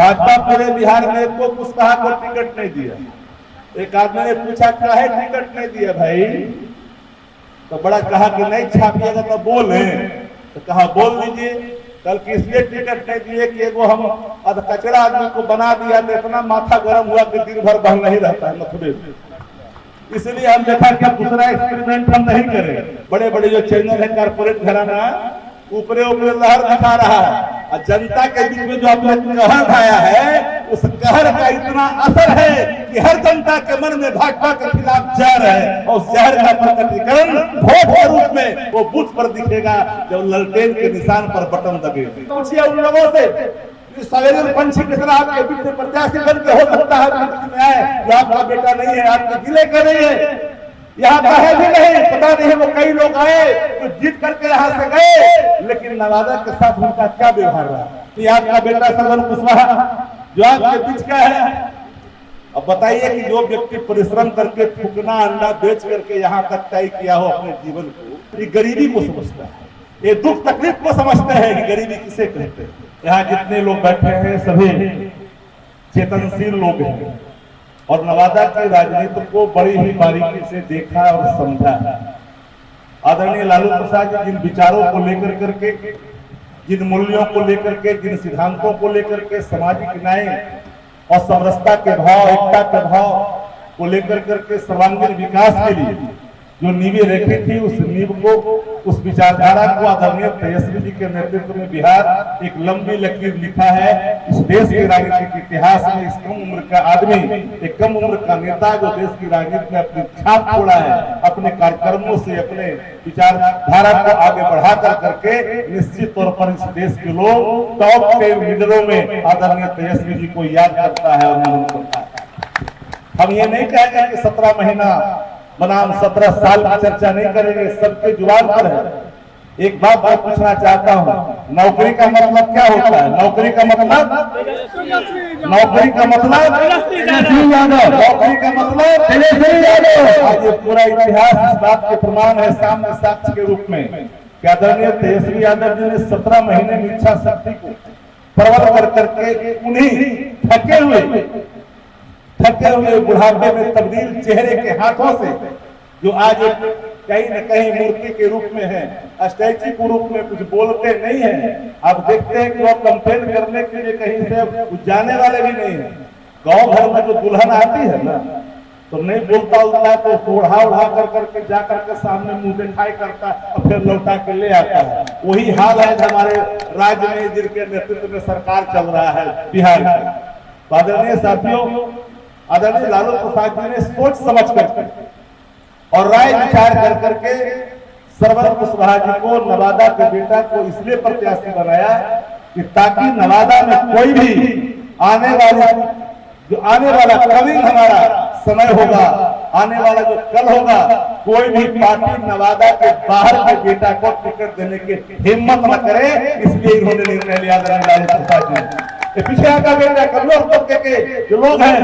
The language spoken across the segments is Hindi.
भाजपा पूरे बिहार में को कुशवाहा को टिकट नहीं दिया। एक आदमी ने पूछा काहे टिकट नहीं दिया भाई, तो बड़ा कहा कि नहीं छापिएगा तो बोले, तो कहा बोल दीजिए। कल कि इसलिए टिकट नहीं दिए कि एगो हम कचरा आदमी को बना दिया तो इतना माथा गर्म हुआ कि दिन भर बंद नहीं रहता है मथुरे में। इसलिए हम देखा कि दूसरा एक्सपेरिमेंट हम नहीं करें। बड़े बड़े जो चैनल है कारपोरेट घराना ऊपरे ऊपरे लहर दिखा रहा है, और जनता के बीच में जो आपने कहर ढाया है उस कहर का इतना असर है कि हर जनता के मन में भाजपा के खिलाफ जहर है, और उस जहर का प्रकटीकरण वोट के रूप में वो बूथ पर दिखेगा जब ललटेन के निशान पर बटन दबेगा। पूछिए उन लोगों से सवेरे पंछी की तरह आपके बीच में प्रत्याशी बन के हो सकता है में आए जो आपका बेटा नहीं है, आपके जिले का नहीं है, यहाँ का है भी नहीं, पता नहीं है। वो कई लोग आए तो जीत करके यहाँ से गए, लेकिन नवादा के साथ उनका क्या व्यवहार रहा कि आपका बेटा श्रवण कुशवाहा जो आपके बीच का है। अब बताइए कि जो व्यक्ति परिश्रम करके फूकना अंडा बेच करके यहाँ तक तय किया हो अपने जीवन को, ये गरीबी को समझता है, ये दुख तकलीफ को समझते हैं कि गरीबी किसे कहते हैं। यहाँ जितने लोग बैठे हैं सभी चेतनशील लोग हैं और नवादा की राजनीति को बड़ी ही बारीकी से देखा और समझा। आदरणीय लालू प्रसाद जी जिन विचारों को लेकर करके, जिन मूल्यों को लेकर के, जिन सिद्धांतों को लेकर के सामाजिक न्याय और समरसता के भाव, एकता के भाव को लेकर करके सर्वांगीण विकास के लिए जो नींवें रखी थी, उस नींव को, उस विचारधारा को आदरणीय तेजस्वी जी के नेतृत्व में बिहार एक लंबी लकीर लिखा है। इस देश के राजनीतिक इतिहास में इस कम उम्र का आदमी, एक कम उम्र का नेता जो देश की राजनीति में अपनी छाप छोड़ा है, अपने कार्यक्रमों से, अपने विचारधारा को आगे बढ़ा कर करके निश्चित तौर पर इस देश के लोग टॉप के लीडरों में आदरणीय तेजस्वी जी को याद करता है और नमन करता है। हम ये नहीं कहेंगे कि 17 महीना बनाम 17 साल की चर्चा नहीं करेंगे, सबके जुबान पर है। एक बात मैं पूछना चाहता हूँ, नौकरी का मतलब क्या होता है? नौकरी का मतलब, नौकरी का मतलब, नौकरी का मतलब आज ये पूरा इतिहास इस बात के प्रमाण है सामने साक्ष्य के रूप में कि आदरणीय तेजस्वी यादव जी ने 17 महीने में इच्छा शक्ति को प्रबल कर करके उन्हीं थके हुए बुढ़ापे में तब्दील चेहरे के हाथों से, जो आज कहीं न कहीं मूर्ति के रूप में है, स्टैच्यू के रूप में, कुछ बोलते नहीं है। आप देखते हैं कि वो कंप्लेन करने के लिए कहीं से जाने वाले भी नहीं है। गांव घर में जो दुल्हन आती है ना, तो नहीं बोलता उलता तो ओढ़ा उड़ा कर करके जा करके सामने मुंह दिखाई करता और फिर लौटा के ले आता है। वही हाल है हमारे राज्य में जिनके नेतृत्व में सरकार चल रहा है बिहार में। आदरणीय साथियों, आदरणीय लालू प्रसाद जी ने सोच समझ करके और राय विचार कर करके श्रवण कुशवाहा जी को, नवादा के बेटा को इसलिए प्रत्याशी बनाया कि ताकि नवादा में कोई भी आने वाला कभी हमारा समय होगा, आने वाला जो कल होगा, कोई भी पार्टी नवादा के बाहर के बेटा को टिकट देने की हिम्मत न करे। इसलिए इन्होंने निर्णय लिया लालू प्रसाद जी। पिछड़ा का बेटा, कमजोर तबके के जो लोग हैं,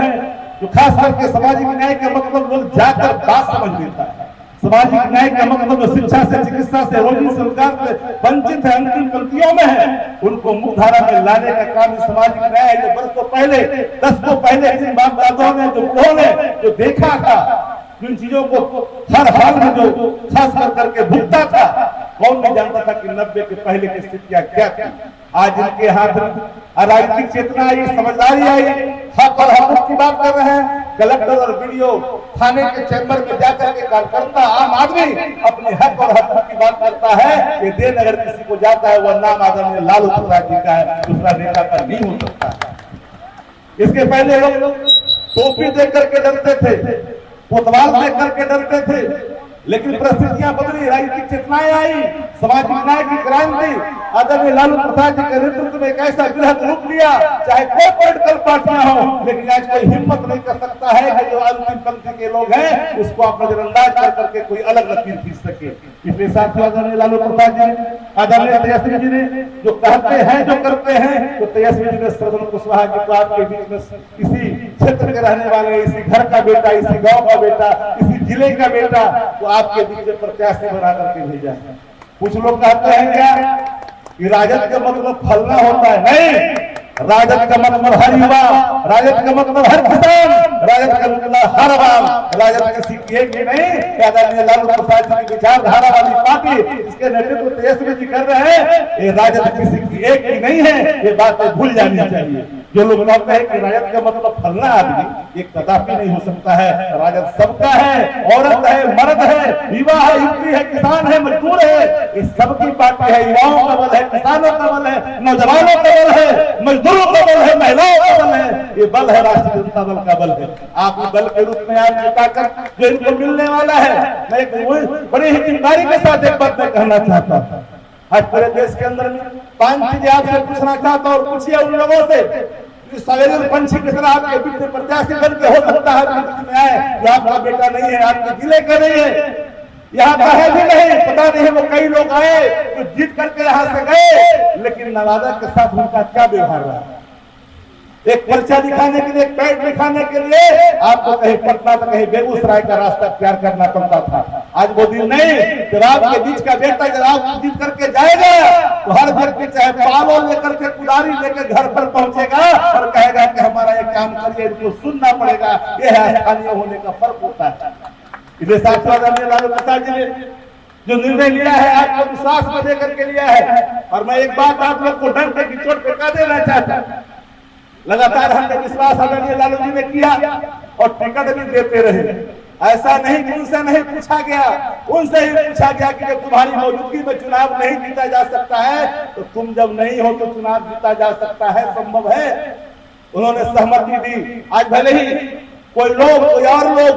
जो खास करके सामाजिक न्याय का मतलब लोग जाकर बात समझ लेता है। सामाजिक न्याय का मतलब शिक्षा से, चिकित्सा से, रोजी रोजगार से वंचित है, अंतिम पंक्तियों में है, उनको मुख्यधारा में लाने का काम सामाजिक न्याय है। जो वर्षों पहले, 10 को पहले जिन बाप दादों ने, जो बुढ़ों ने जो देखा था, जिन चीजों को हर हाल में जो खास कर करके भुगता था, कौन नहीं जानता था कि 90 के पहले की स्थितियां क्या थी। आज इनके हाथ में राजनीतिक चेतना आई, समझदारी आई, हक और हकूक की बात कर रहे हैं। कलेक्टर और वीडियो थाने के चैम्बर में जाकर के कार्यकर्ता, आम आदमी अपने हक और हकूक की बात करता है। ये देन अगर किसी को जाता है, वह नाम आदरणीय लालू प्रसाद जी का है, दूसरा नेता का नहीं हो सकता। इसके पहले लोग टोपी देख करके डरते थे, कोतवाल देख करके डरते थे, लेकिन परिस्थितियां बदली, राजनीतिक चेतनाएं आई, सामाजिक न्याय की क्रांति आदरणीय लालू प्रसाद जी के नेतृत्व में एक ऐसा वृहद रूप लिया, चाहे कोई पॉलिटिकल पार्टियां हो, लेकिन आज कोई हिम्मत नहीं कर सकता है कि जो अंतिम पंक्ति के लोग हैं उसको आप नजरअंदाज कर करके कोई अलग लकीर खींच सके। इसलिए साथियों, आदरणीय लालू प्रसाद जी, आदरणीय तेजस्वी जी ने जो कहते हैं, जो करते हैं, तो तेजस्वी जी ने श्रवण कुशवाहा जी को आपके बीच में इसी क्षेत्र के रहने वाले, इसी घर का बेटा, इसी गाँव का बेटा, इसी जिले का बेटा तो आपके बीच में प्रत्याशी बना करके भेजा है। कुछ लोग कहते हैं क्या कि राजद का मतलब फलना होता है? नहीं, राजद का मतलब हर युवा, राजद का मतलब हर किसान, राजद का मतलब हर आवाम। राजद किसी की एक ही नहीं, आदरणीय लालू प्रसाद जी की विचारधारा वाली पार्टी इसके नेतृत्व तेजस्वी जी कर रहे हैं। ये राजद किसी की एक ही नहीं है, ये बातें भूल जानी चाहिए। जो लोग कहते हैं कि राजद का मतलब फलना आदमी, ये कदापि नहीं हो सकता है। राजद सबका है, औरत है, मर्द है, युवा है, युवती है, किसान है, मजदूर है, ये सबकी पार्टी है। युवाओं का बल है, किसानों का बल है, नौजवानों का बल है, मजदूरों का बल है, महिलाओं का बल है। ये बल है राष्ट्रीय जनता दल का बल है। आप बल के रूप में आपकी ताकत जो इनको मिलने वाला है, मैं एक बड़ी ही ईमानदारी के साथ एक बात मैं कहना चाहता हूँ। आज पूरे देश के अंदर 5 चीजें आपसे पूछना चाहता हूँ, और पूछिए उन लोगों से सवेरे पंछी की तरह आपके बीच में प्रत्याशी बन के हो सकता है में आए, जो आपका बेटा नहीं है, आपके जिले का नहीं है, यहाँ का है भी नहीं, पता नहीं है। वो कई लोग आए तो जीत करके यहाँ से गए, लेकिन नवादा के साथ उनका क्या व्यवहार रहा? एक पर्चा दिखाने के लिए, एक पैड दिखाने के लिए आपको कहीं पटना तो कहीं बेगूसराय का रास्ता प्यार करना पड़ता था। आज वो दिन नहीं, जब आपके बीच का बेटा जब आप जीत करके जाएगा तो हर व्यक्ति चाहे पालो लेकर के, कुदारी लेकर घर पर पहुंचेगा और कहेगा कि हमारा ये काम करिए, इनको सुनना पड़ेगा। यह है स्थानीय होने का फर्क होता है। इसलिए साथियों, लालू प्रसाद जी ने जो निर्णय लिया है आपको विश्वास में देकर के लिया है। और मैं एक बात आप लोग को डर की चोट पे कह देना चाहता हूं, लगातार हमने विश्वास आदरणीय लालू जी ने किया और टिकट भी देते रहे। ऐसा नहीं कि उनसे नहीं पूछा गया, उनसे ही पूछा गया कि जब तुम्हारी मौजूदगी में चुनाव नहीं जीता जा सकता है तो तुम जब नहीं हो तो चुनाव जीता जा सकता है, संभव है। उन्होंने सहमति दी। आज भले ही कोई लोग, कोई और लोग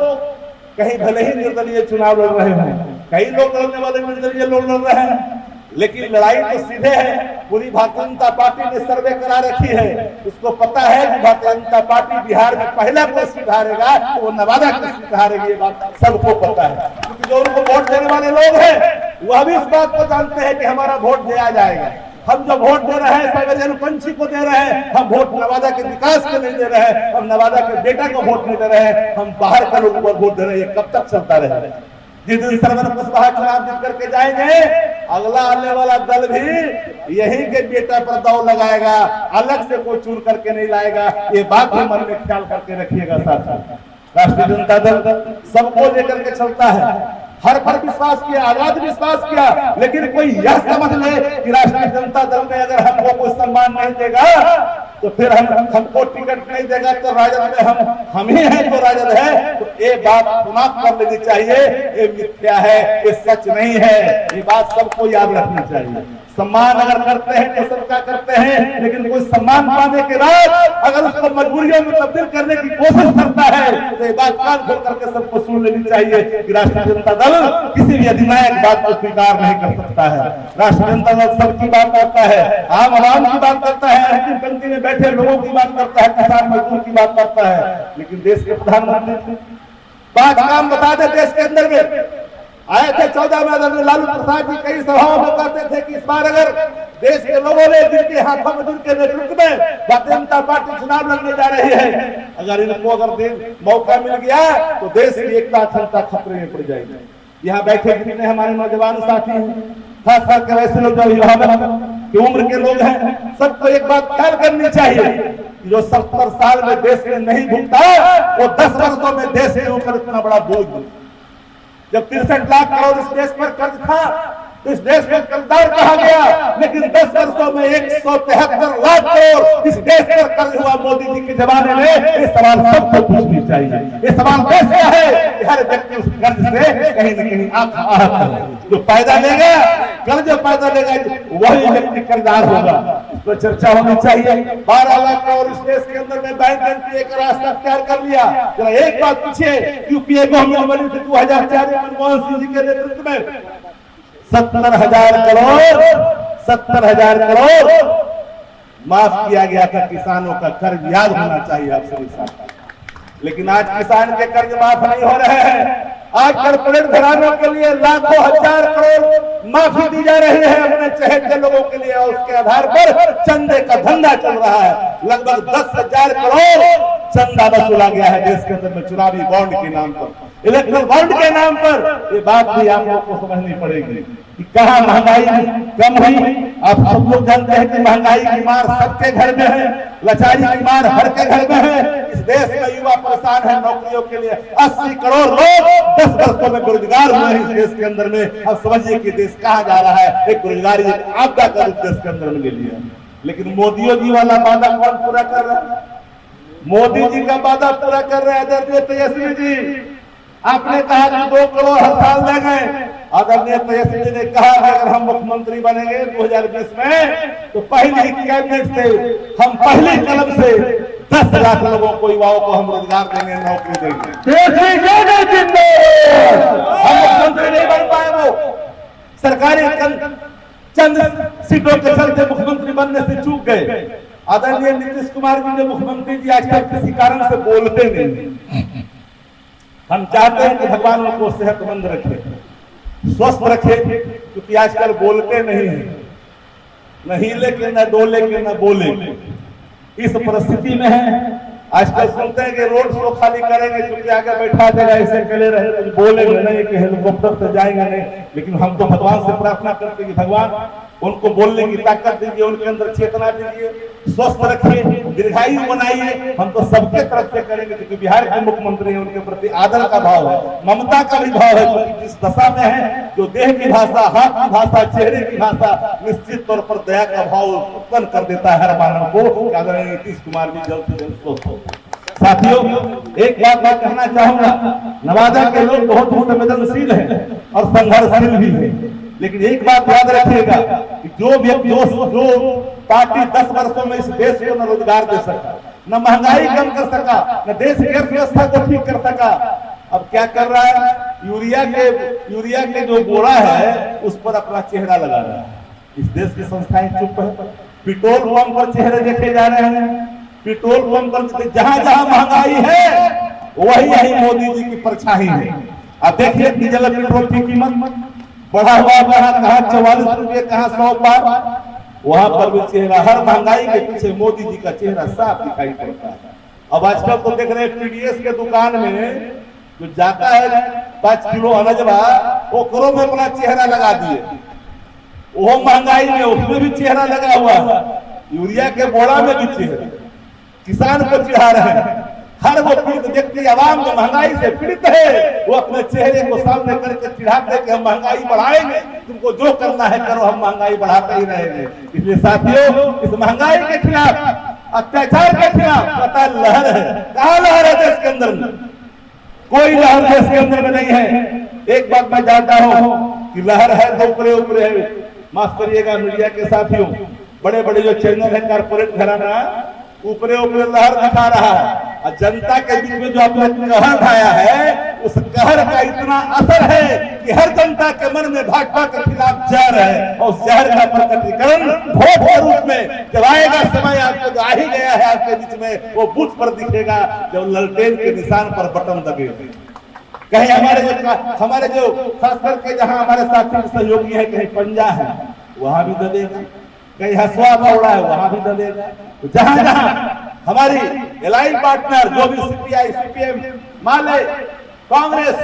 कहीं भले ही निर्दलीय चुनाव लड़ रहे हैं, कई लोग लड़ने वाले निर्दलीय लोग लड़ रहे हैं, लेकिन लड़ाई तो सीधे है। पूरी भारतीय जनता पार्टी ने सर्वे करा रखी है, उसको पता है कि भारतीय जनता पार्टी बिहार में पहला कोई सीट हारेगा तो वो नवादा की सीट हारेगी, ये बात सबको पता है। क्योंकि जो उनको वोट देने वाले लोग हैं वह भी इस बात को जानते हैं कि हमारा वोट दिया जाएगा। हम जो वोट दे रहे हैं सवेरे पंछी को दे रहे हैं, हम वोट नवादा के विकास को नहीं दे रहे हैं, हम नवादा के बेटा को वोट नहीं दे रहे हैं, हम बाहर के लोगों को वोट दे रहे हैं। ये कब तक चलता रहेगा? जिस दिन सरवर कुशवाहा चुनाव जीत करके जाएंगे, अगला आने वाला दल भी यही के बेटा पर दौड़ लगाएगा, अलग से कोई चुन करके नहीं लाएगा। ये बात भी मन में ख्याल करके रखिएगा। साथ राष्ट्रीय जनता दल सबको लेकर के चलता है, हर पर विश्वास किया, आजाद विश्वास किया, लेकिन कोई यह समझ ले कि राष्ट्रीय जनता दल में अगर हमको कोई सम्मान नहीं देगा तो फिर हमको टिकट नहीं देगा तो राजद में हम ही हैं तो राजद है, तो ये बात समाप्त कर लेनी चाहिए। ये मिथ्या है, ये सच नहीं है, ये बात सबको याद रखनी चाहिए। सम्मान अगर करते हैं तो सबका करते हैं, लेकिन कोई सम्मान पाने के बाद अगर उसको मजबूरियों में तब्दील करने की कोशिश करता है तो ये बात कान खोल करके सबको सुन लेनी चाहिए कि राष्ट्रीय जनता दल किसी भी अधिनायक बात को स्वीकार नहीं कर सकता है। राष्ट्रीय जनता दल सबकी बात करता है, आम आवाम की बात करता है, अंतिम पंक्ति में बैठे लोगों की बात करता है, किसान मजदूर की बात करता है। लेकिन देश के प्रधानमंत्री 5 काम बता दे देश के अंदर में आए थे 14 में आदरणीय लालू प्रसाद जी कई सभाओं में कहते थे कि इस बार अगर देश के लोगों ने जिनके हाथों में, जिनके नेतृत्व में भारतीय जनता पार्टी चुनाव लड़ने जा रही है, अगर इनको मौका मिल गया तो देश की एकता अखंडता खतरे में पड़ जाएगी। यहाँ बैठे जितने हमारे नौजवान साथी हैं, खास करके वैसे लोग जो की उम्र के लोग हैं, सबको एक बात ख्याल करनी चाहिए, जो 70 साल में देश में नहीं भुगता वो 10 वर्षों में देश के ऊपर इतना बड़ा बोझ। जब 63 लाख करोड़ इस देश पर कर्ज था तो इस देश में कर्जदार कहा गया, लेकिन 10 वर्षों में 173 लाख करोड़ इस देश पर कर्ज हुआ मोदी जी के जमाने में। ये सवाल सबको पूछनी चाहिए। ये सवाल देश का है कि हर व्यक्ति उस कर्ज से कहीं न कहीं आहत है। जो फायदा लेगा, कर्ज जो फायदा लेगा वही व्यक्ति कर्जदार होगा। इस पर चर्चा होनी चाहिए। 12 लाख करोड़ इस देश के अंदर में बैंक एनपीए का रास्ता तैयार कर लिया। जरा एक बात पूछिए, यूपीए गवर्नमेंट बनी थी 2004 में मनमोहन सिंह जी के नेतृत्व में 70,000 करोड़ माफ किया गया था किसानों का कर्ज। याद होना चाहिए आप सभी साथ। लेकिन आज किसान के कर्ज माफ नहीं हो रहे हैं। आज कॉर्पोरेट घरानों के लिए लाखों हजार करोड़ माफी दी जा रही है अपने चहेते लोगों के लिए, और उसके आधार पर चंदे का धंधा चल रहा है। लगभग 10,000 करोड़ चंदा वसूला गया है देश के अंदर में चुनावी बॉन्ड के नाम पर, इलेक्ट्रल बॉन्ड के नाम पर। ये बात भी आप लोगों को समझनी पड़ेगी। कि कहाँ महंगाई कम हुई। आप सब लोग जानते हैं कि महंगाई की मार सबके घर में है, लाचारी की मार हर के घर में है। इस देश में युवा परेशान है नौकरियों के लिए। 80 करोड़ लोग 10 वर्षों में बेरोजगार हुए हैं इस देश के अंदर में। अब समझिए कि देश कहाँ जा रहा है, एक बेरोजगारी आपदा का रूप देश के अंदर में ले लिया। लेकिन मोदी जी वाला वादा कौन पूरा कर रहा है? मोदी जी का वादा पूरा कर रहे हैं आदरणीय तेजस्वी जी। आपने कहा कि 2 करोड़ हर साल देंगे। आदरणीय तेजस्वी जी ने कहा कि अगर हम मुख्यमंत्री बनेंगे 2020 में तो पहली कैबिनेट से हम पहली कलम से 10 लाख लोगों को, युवाओं को हम रोजगार देंगे, नौकरी देंगे। हम मुख्यमंत्री नहीं बन पाए, वो सरकारी चंद सीटों के चलते मुख्यमंत्री बनने से चूक गए। आदरणीय नीतीश कुमार जी ने मुख्यमंत्री जी आजकल किसी कारण से बोलते नहीं। हम चाहते हैं कि भगवान उनको सेहतमंद रखे, स्वस्थ रखे, क्योंकि आजकल बोलते नहीं है, न हिले के न डोले के न बोले। इस परिस्थिति में है। आजकल सुनते हैं कि रोड शो खाली करेंगे, क्योंकि आगे बैठा देगा, ऐसे खड़े रहे, कुछ बोलेंगे नहीं, कि हेलीकॉप्टर से जाएंगे नहीं। लेकिन हम तो भगवान से प्रार्थना करते हैं कि भगवान उनको बोलने की ताकत दीजिए, उनके अंदर चेतना दीजिए, स्वस्थ रखिए, दीर्घायु बनाइए। हम तो सबके तरफ से करेंगे, क्योंकि बिहार के मुख्यमंत्री हैं, उनके प्रति आदर का भाव है, ममता का भी भाव है। क्योंकि जिस दशा में है, जो देह की भाषा, हाथ की भाषा, चेहरे की भाषा निश्चित तौर पर दया का भाव उत्पन्न कर देता है हर मानव को। आदरणीय नीतीश कुमार जी जल्द से जल्द स्वस्थ हो। साथियों, एक बात मैं कहना चाहूंगा, नवादा के लोग बहुत ही संवेदनशील हैं और संघर्षशील भी हैं। लेकिन एक बात याद रखिएगा कि जो व्यक्ति, जो पार्टी 10 वर्षों में इस देश को न रोजगार दे सका, न महंगाई कम कर सका, न देश की अर्थव्यवस्था को ठीक कर सका, अब क्या कर रहा है? यूरिया के जो बोरा है उस पर अपना चेहरा लगा रहा है। इस देश की संस्थाएं चुप है। पेट्रोल पंप पर चेहरे देखे जा रहे हैं। पेट्रोल पंप पर जहां जहां महंगाई है वही मोदी जी की परछाई है। अब देखिए डीजल पेट्रोल की कीमत बढ़ा हुआ, कहाँ 44 रुपये, कहाँ 100 पार, वहां पर भी चेहरा, हर महंगाई के पीछे मोदी जी का चेहरा साफ दिखाई पड़ता है। अब आजकल तो देख रहे हैं टीडीएस के दुकान में जो जाता है 5 किलो अनजवा, वो करो में अपना चेहरा लगा दिए। वो महंगाई में उसमें भी चेहरा लगा हुआ है, यूरिया के बोरा में भी चेहरा। किसान को चिढ़ा रहे हैं। हर वो पीड़ित व्यक्ति, आवाम जो महंगाई से पीड़ित है, वो अपने चेहरे को सामने करके चिढ़ाते कि हम महंगाई बढ़ाएंगे, तुमको जो करना है करो, हम महंगाई बढ़ाते ही रहेंगे। इसलिए साथियों, इस महंगाई के खिलाफ, अत्याचार के खिलाफ पता लहर है। कहाँ लहर है देश के अंदर में? कोई लहर देश के अंदर में नहीं है। एक बात मैं जानता हूँ कि लहर है तो ऊपरे ऊपरे है। माफ करिएगा मीडिया के साथियों, बड़े बड़े जो चैनल है, कारपोरेट घराना ऊपरे ऊपरे लहर दिखा रहा है, और जनता के बीच में जो आपने कहर ढाया है, उस कहर का इतना असर है कि हर जनता के मन में भाजपा के खिलाफ जहर है। और उस जहर का प्रकटीकरण वोट के रूप में जब आएगा समय, आपको जो आ ही गया है आपके बीच में, वो बूथ पर दिखेगा जब ललटेन के निशान पर बटन दबेगा। कहीं हमारे जो खास करके जहां हमारे साथी सहयोगी है, कहीं पंजा है वहां भी दबेगा, कहीं हसुआ दौड़ा है वहां भी दबेगा। तो जहां जहां हमारी एलाइन पार्टनर जो भी सीपीआई, सीपीएम, माले, कांग्रेस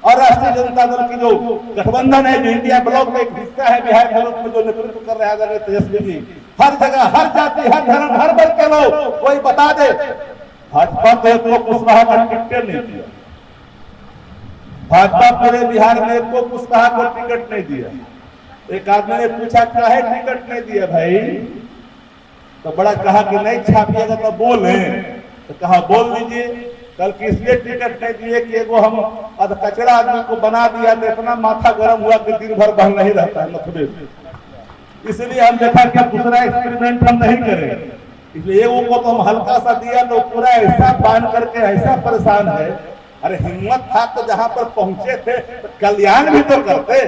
और राष्ट्रीय जनता दल की जो गठबंधन है, जो इंडिया ब्लॉक का एक हिस्सा है, बिहार के रूप में जो नेतृत्व कर रहे हैं तेजस्वी जी, हर जगह, हर जाति, हर धर्म, हर वर्ग के लोग, कोई बता दे भाजपा को कुशवाहा का टिकट नहीं दिया। भाजपा पूरे बिहार में को कुशवाहा को टिकट नहीं दिया। एक आदमी ने पूछा काहे टिकट नहीं दिया भाई, तो बड़ा कहा कि नहीं छापिएगा तो बोले, तो कहा बोल दीजिए। कल की इसलिए टिकट नहीं दिए कि एगो हम कचरा आदमी को बना दिया तो इतना माथा गर्म हुआ कि दिन भर बंद नहीं रहता है मथुरे। इसलिए हम देखा कि दूसरा एक्सपेरिमेंट हम नहीं करें, इसलिए एगो को तो हम हल्का सा दिया तो पूरा ऐसा बांध करके ऐसा परेशान है। अरे हिम्मत था तो जहां पर पहुंचे थे तो कल्याण भी तो करते,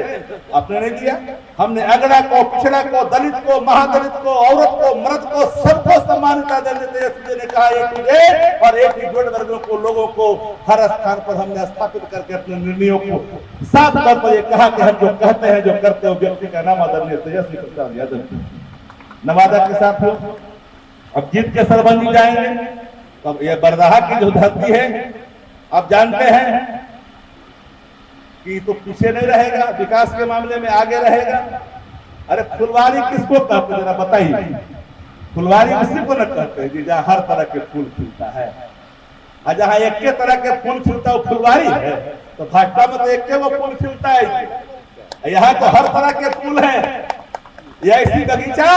आपने नहीं दिया। हमने अगड़ा को, पिछड़ा को, दलित को, महादलित को, औरत को, मर्द को, सबको सम्मानिता देने ने कहा एक और एक ही वर्गों को, लोगों को हर स्थान पर हमने स्थापित करके अपने निर्णयों को साफ तौर पर ये कहा कि हम जो कहते हैं, जो करते हो, व्यक्ति का नाम आदरणीय तेजस्वी प्रसाद यादव। नवादा के साथ हो, अब जीत के सरबंदी जाएंगे, तब ये बरदाहा की जो धरती है, आप जानते हैं कि तो पीछे नहीं रहेगा, विकास के मामले में आगे रहेगा। अरे फुलवारी किसको कहते हैं जरा बताइए? फुलवारी उसी को न कहते हैं जहाँ हर तरह के फूल खिलता है, और जहाँ एक के तरह के फूल खिलता है वो फुलवारी है। तो भाजपा में तो एक के वो फूल खिलता है, यहाँ तो हर तरह के फूल हैं। यह ऐसी बगीचा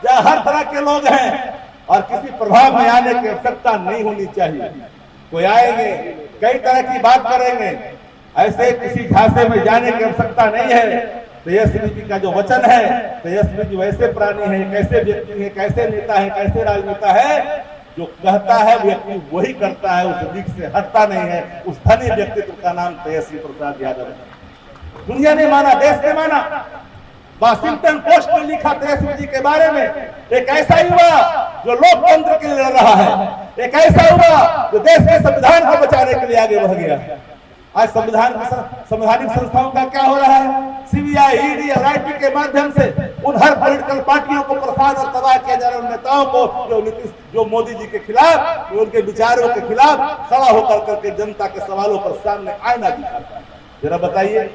जहाँ हर तरह के लोग हैं और किसी प्रभाव में आने की आवश्यकता नहीं होनी चाहिए। कोई आएंगे कई तरह की बात करेंगे, ऐसे किसी झांसे में जाने की आवश्यकता नहीं है। तेजस्वी जी का जो वचन है, तेजस्वी जी वैसे प्राणी है, कैसे व्यक्ति है, कैसे नेता है, कैसे राजनेता है, जो कहता है व्यक्ति वही करता है, उस दिख से हटता नहीं है। उस धनी व्यक्तित्व का नाम तेजस्वी प्रसाद यादव है। दुनिया ने माना, देश ने माना। वाशिंगटन पोस्ट ने लिखा तेजस्वी जी के बारे में, एक ऐसा युवा जो लोकतंत्र के लिए लड़ रहा है, एक ऐसा युवा जो देश के संविधान को बचाने के लिए आगे बढ़ गया। आज संवैधानिक संस्थाओं का क्या हो रहा है? सीबीआई, ईडी और आईटी के माध्यम से उन हर पॉलिटिकल पार्टियों को प्रसाद और तबाह किया जा रहा है, उन नेताओं को जो मोदी जी के खिलाफ, उनके विचारों के खिलाफ खड़ा होकर करके जनता के सवालों पर सामने आईना दिखाता है। जरा बताइए,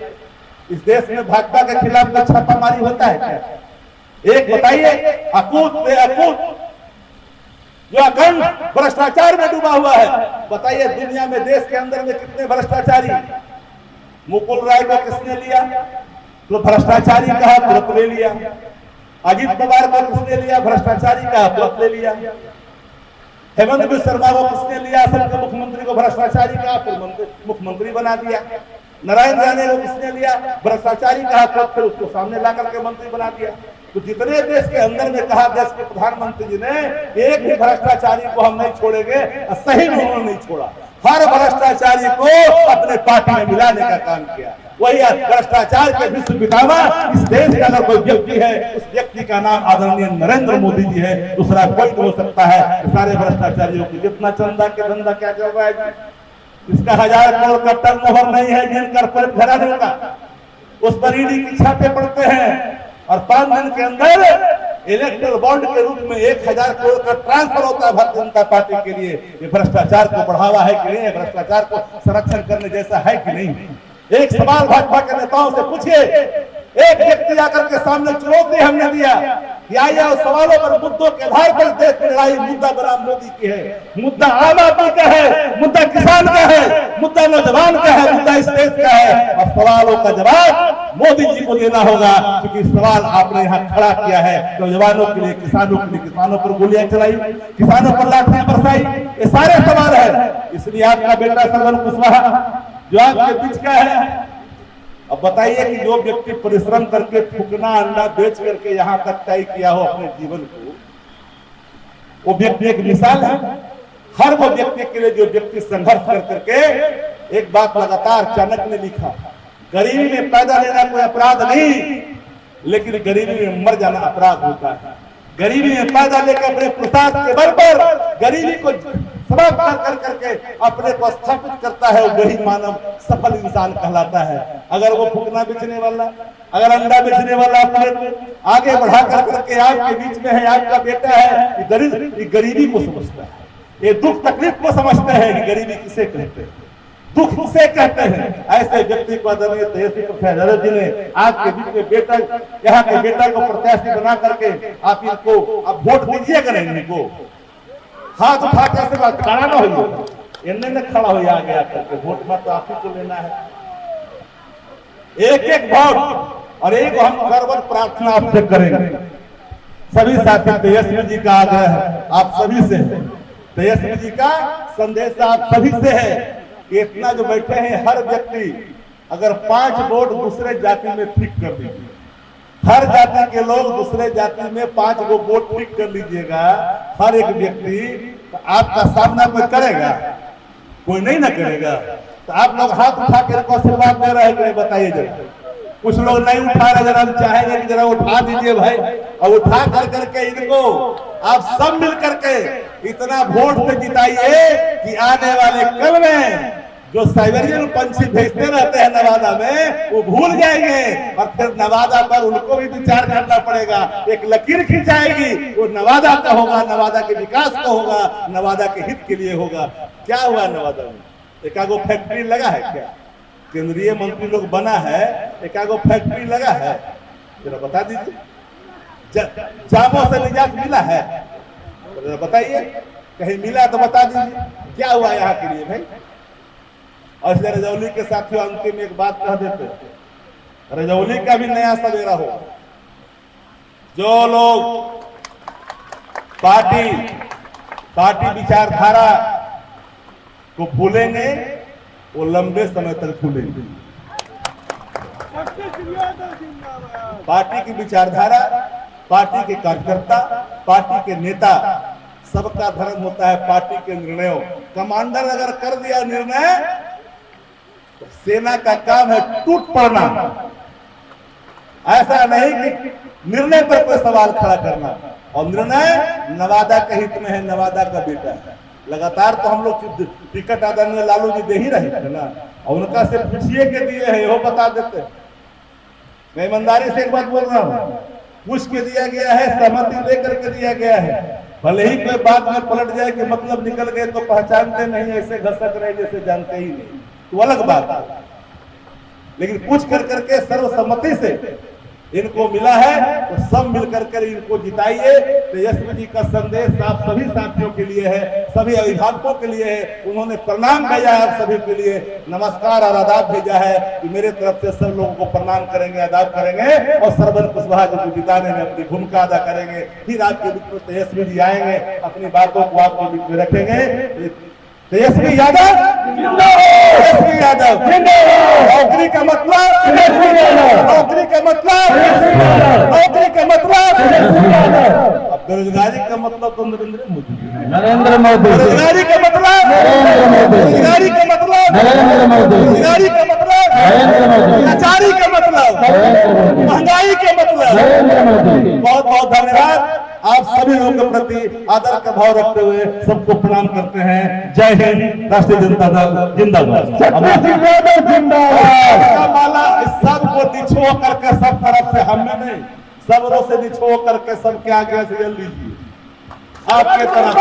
इस देश में भाजपा के खिलाफ का छापामारी होता है क्या? एक बताइए, अकूत पे अकूत जो अखंड भ्रष्टाचार में डूबा हुआ है, बताइए दुनिया में, देश के अंदर में कितने भ्रष्टाचारी? मुकुल राय को किसने लिया? तो भ्रष्टाचारी कहा, तुरंत ले लिया। अजीत पवार को किसने लिया? भ्रष्टाचारी कहा, तुरंत ले लिया। हेमंत बिस्वा शर्मा को किसने लिया? असम के मुख्यमंत्री को भ्रष्टाचारी कहा, फिर मुख्यमंत्री बना दिया। नारायण राणे को किसने लिया? भ्रष्टाचारी कहा, फिर उसको सामने ला करके मंत्री बना दिया। तो जितने देश के अंदर में कहा, देश के प्रधानमंत्री जी ने एक भी भ्रष्टाचारी को हम नहीं छोड़ेंगे, सही में उन्होंने नहीं छोड़ा। हर भ्रष्टाचारी को अपने पार्टी में मिलाने का काम किया। वही भ्रष्टाचार के विश्व पितामह इस देश का अगर कोई व्यक्ति है, उस व्यक्ति का नाम आदरणीय नरेंद्र मोदी जी है। दूसरा कोई हो सकता है? सारे भ्रष्टाचारियों की जितना चंदा के धंधा क्या चल रहा है, इसका 1000 करोड़ का टर्नओवर नहीं है जिन कॉर्पोरेट घरानों का, उस पर ईडी के छापे पड़ते हैं और 5 दिन के अंदर इलेक्टोरल बॉन्ड के रूप में 1000 करोड़ का ट्रांसफर होता है भारतीय जनता पार्टी के लिए। ये भ्रष्टाचार को बढ़ावा है कि नहीं? भ्रष्टाचार को संरक्षण करने जैसा है कि नहीं? एक सवाल भाजपा के नेताओं से पूछिए। एक व्यक्ति आकर के सामने चुनौती हमने दिया कि आइए उस सवालों पर, मुद्दों के आधार पर देश में लड़ाई। मुद्दा बड़ा मोदी की है, मुद्दा आम आदमी का है, मुद्दा किसान का है, मुद्दा नौजवान का है, मुद्दा इस देश का है। और सवालों का जवाब मोदी जी को देना होगा, क्योंकि सवाल आपने यहाँ खड़ा किया है। नौजवानों के लिए, किसानों के लिए, किसानों पर गोलियां चलाई, किसानों पर लाठियां बरसाई, ये सारे सवाल है। इसलिए आपका बेटा श्रवण कुशवाहा जो आपके बीच का है, अब बताइए कि जो व्यक्ति परिश्रम करके फूकना अंडा बेच करके यहाँ तक तय किया हो अपने जीवन को, वो व्यक्ति एक मिसाल है। हर वो व्यक्ति के लिए जो व्यक्ति संघर्ष कर करके, एक बात लगातार चाणक्य ने लिखा, गरीबी में पैदा लेना कोई अपराध नहीं, लेकिन गरीबी में मर जाना अपराध होता है। गरीबी में पैदा लेकर अपने प्रसाद के बल पर गरीबी को समाप्त कर करके अपने को स्थापित करता है, वही मानव सफल इंसान कहलाता है। अगर वो फूकना बेचने वाला, अगर अंडा बेचने वाला अपने को आगे बढ़ा कर करके आपके बीच में है, आपका बेटा है, ये गरीबी को समझता है, ये दुख तकलीफ को समझते हैं कि गरीबी किसे कहते हैं, दुख किसे कहते हैं। ऐसे व्यक्ति को आदरणीय तेजस्वी प्रसाद यादव जी ने आपके बीच में बेटा, यहाँ के बेटा को प्रत्याशी बना करके आप इनको आप वोट दीजिएगा नहीं, इनको हाथ उठा के ऐसे बात खड़ा ना हो, इन्हें न खड़ा हो आगे आकर के वोट मत तो आप ही को लेना है। एक एक वोट और एक हम करवर प्रार्थना आपसे करेंगे। सभी साथी, तेजस्वी जी का आग्रह है आप सभी से, तेजस्वी जी का संदेश आप सभी से है कि इतना जो बैठे हैं हर व्यक्ति अगर 5 वोट दूसरे जाति में ठीक कर दीजिए, हर जाति के लोग दूसरे जाति में 5 गो वोट ठीक कर लीजिएगा, हर एक व्यक्ति, तो आपका सामना कोई करेगा? कोई नहीं ना करेगा। तो आप लोग हाथ उठा कर आशीर्वाद दे रहे हैं, बताइए जरा। कुछ लोग नहीं उठा रहे, जरा हम चाहेंगे कि जरा उठा दीजिए भाई, और उठा कर करके इनको आप सब मिल करके इतना वोट से जिताइए कि आने वाले कल में जो साइबेरियन पंछी भेजते रहते हैं नवादा में, वो भूल जाएंगे और फिर नवादा पर उनको भी विचार करना पड़ेगा। एक लकीर खिंचाएगी, वो नवादा का होगा, नवादा के विकास का होगा, नवादा के हित के लिए होगा। क्या हुआ नवादा में? एक आगो फैक्ट्री लगा है क्या? केंद्रीय मंत्री लोग बना है, एक आगो फैक्ट्री लगा है, जरा बता दीजिए। जामों से निजात मिला है, जरा बताइए, कहीं मिला तो बता दीजिए, क्या हुआ यहाँ के लिए भाई। और इसलिए रजौली के साथियों अंतिम एक बात कह देते, रजौली का भी नया सवेरा हो। जो लोग पार्टी विचारधारा को भूलेंगे वो लंबे समय तक भूलेंगे। पार्टी की विचारधारा, पार्टी के कार्यकर्ता, पार्टी के नेता, सबका धर्म होता है पार्टी के निर्णयों। कमांडर अगर कर दिया निर्णय तो सेना का काम है टूट पड़ना, ऐसा नहीं कि निर्णय पर कोई सवाल खड़ा करना। और निर्णय नवादा के हित में है, नवादा का बेटा है। लगातार तो हम लोग टिकट आदरणीय लालू जी दे ही रहे थे ना, और उनका से पूछिए के दिए है, वो बता देते। मैं ईमानदारी से एक बात बोल रहा हूँ, पूछ के दिया गया है, सहमति लेकर के दिया गया है। भले ही कोई बात में पलट जाए कि मतलब निकल गए तो पहचानते नहीं, ऐसे घसक रहे जैसे जानते ही नहीं, तो अलग बात है। लेकिन पूछ कर करके सर्वसम्मति से इनको मिला है, तो सब मिलकर कर इनको जिताइए। तेजस्वी जी का संदेश आप सभी साथियों के लिए है, सभी अभिभावकों के लिए है। उन्होंने प्रणाम भेजा है आप सभी के लिए, नमस्कार और आदाब भेजा है कि मेरे तरफ से सब लोगों को प्रणाम करेंगे, आदाब करेंगे और सरवन कुशवाहा जी को जिताने में अपनी भूमिका अदा करेंगे। फिर आपके बीच में तेजस्वी जी आएंगे, अपनी बातों को आपके बीच में रखेंगे। तेजस्वी यादव, तेजस्वी यादव, नौकरी का मतलब, नौकरी का मतलब, नौकरी का मतलब, अब बेरोजगारी का मतलब तो नरेंद्र मोदी, बेरोजगारी का मतलब, बेरोजगारी का मतलब, बेरोजगारी का मतलब, लाचारी का मतलब, महंगाई का मतलब। बहुत बहुत धन्यवाद। आप सभी लोगों के प्रति आदर का भाव रखते हुए सबको प्रणाम करते हैं। जय हिंद, राष्ट्रीय जनता दल जिंदाबाद। माला सबको निछो करके सब तरफ से, हमें नहीं, सबरों से निछो करके सबके आगे से लीजिए आपके तरफ।